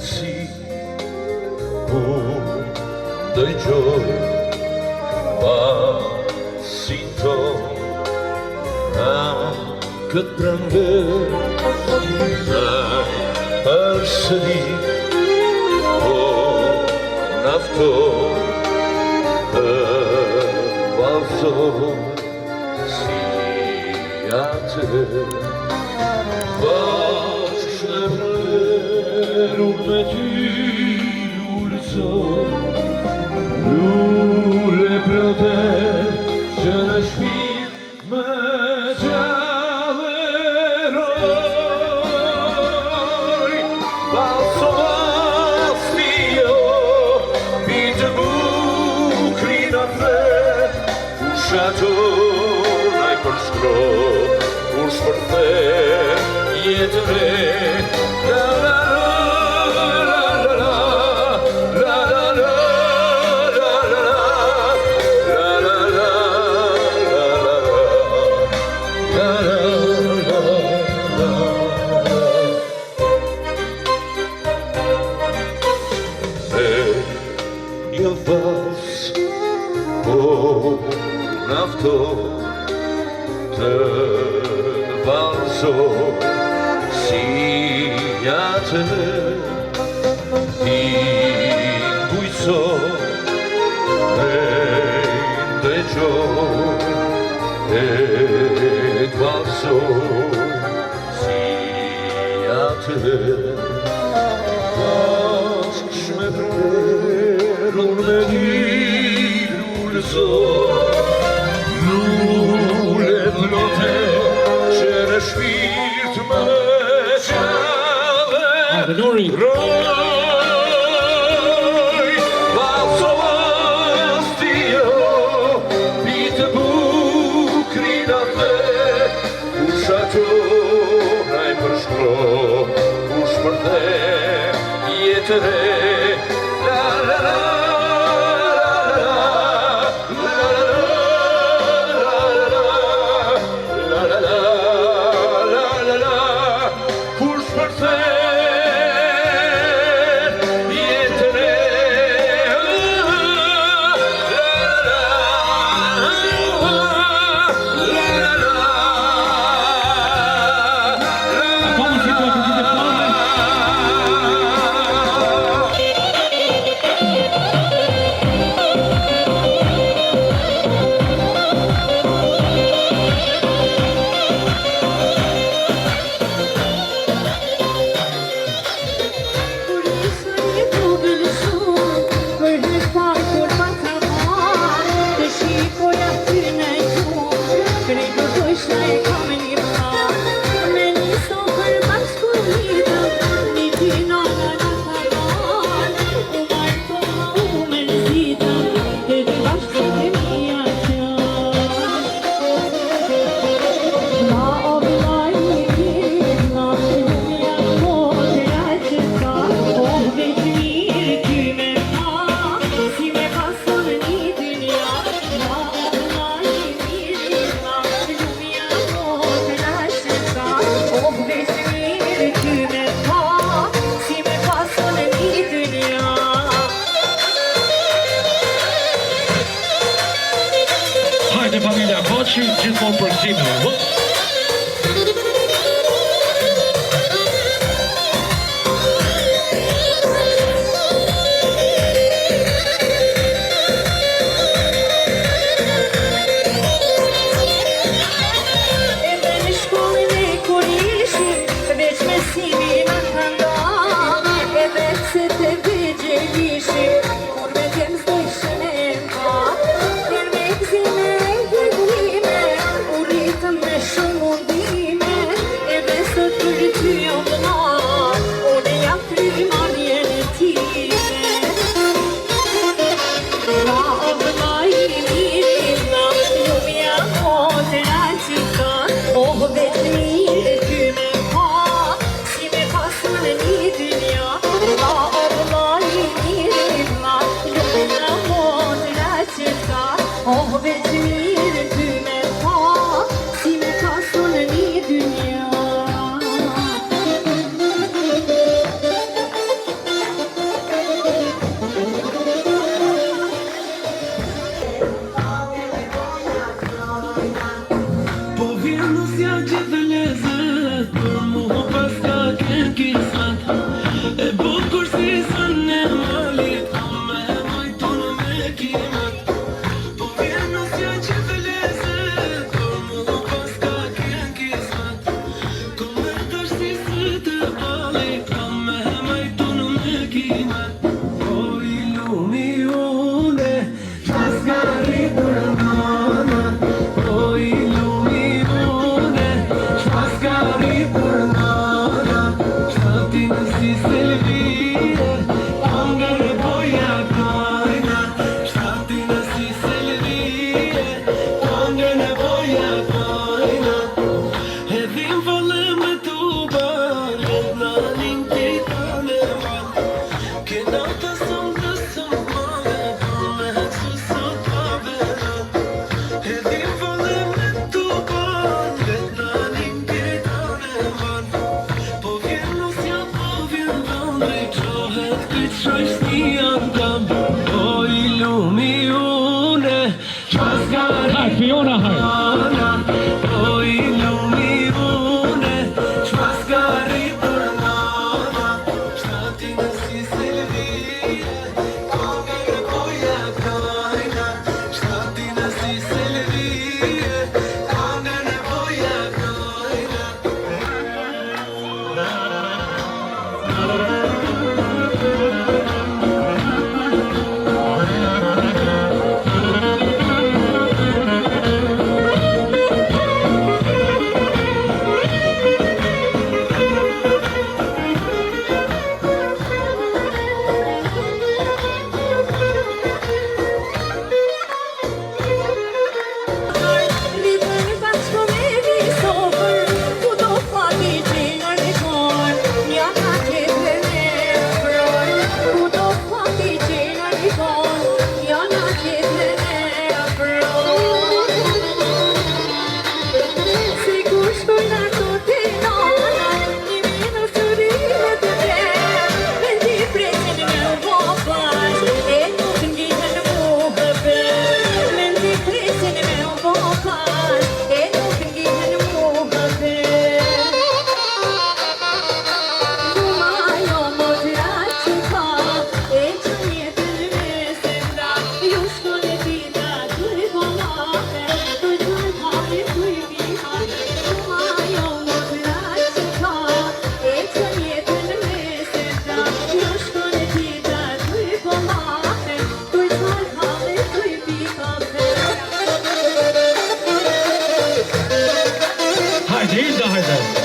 si dëgjoj pasito na këtë pranver ndaj përsëri nafto të vazhdoj si atë bashkë në vlerë unë me ty Lule protet që në shpirt më gjalleroj Baso mastio, pitë bukrin atë Fushato naj përshkro, kur shpërthe jetëre Një vals, nafto të valsoj si atë I kujtoj e ndëgjoj e valsoj si atë bashkë me unë me një lule vlote që në shpirt më gjalleroj Baso mastio, pitë bukrin atë Fushato naj përshkro, kur shpërthe jetëre Familja Koçi gjithmonë për gëzimin. Miss gjithë lezet, për mu pas ka ken kismet. E bukur si sën e malit, me majton me kimet. Po vjen asja gjithë lezet, për mu pas ka ken kismet. Kommer tash si sët e balit, me majton me kimet. O i lumi une, pas ka rritur nana. O i lumi une, pas ka rritur nana. Shtatin si selvie, angër e boja kajna. Shtatin si selvie, angër e boja kajna. Hedhim falle me tuban, nanin titan e man. Kena të sëmë male, për me hëtsu sot paveran. Hedhim falle me tuban, nanin titan e man. Po vjen lusja, po vjen vëndri, qohet këtë shojsh një ankam. O i lumi une, qas ka Hi, Fiona, hi. O i lumi une, qas ka rritur nana. Shtatin si selvie, angër e boja kajna. Shtatin si selvie, angër e boja kajna. Hajde, Hilda, hajde.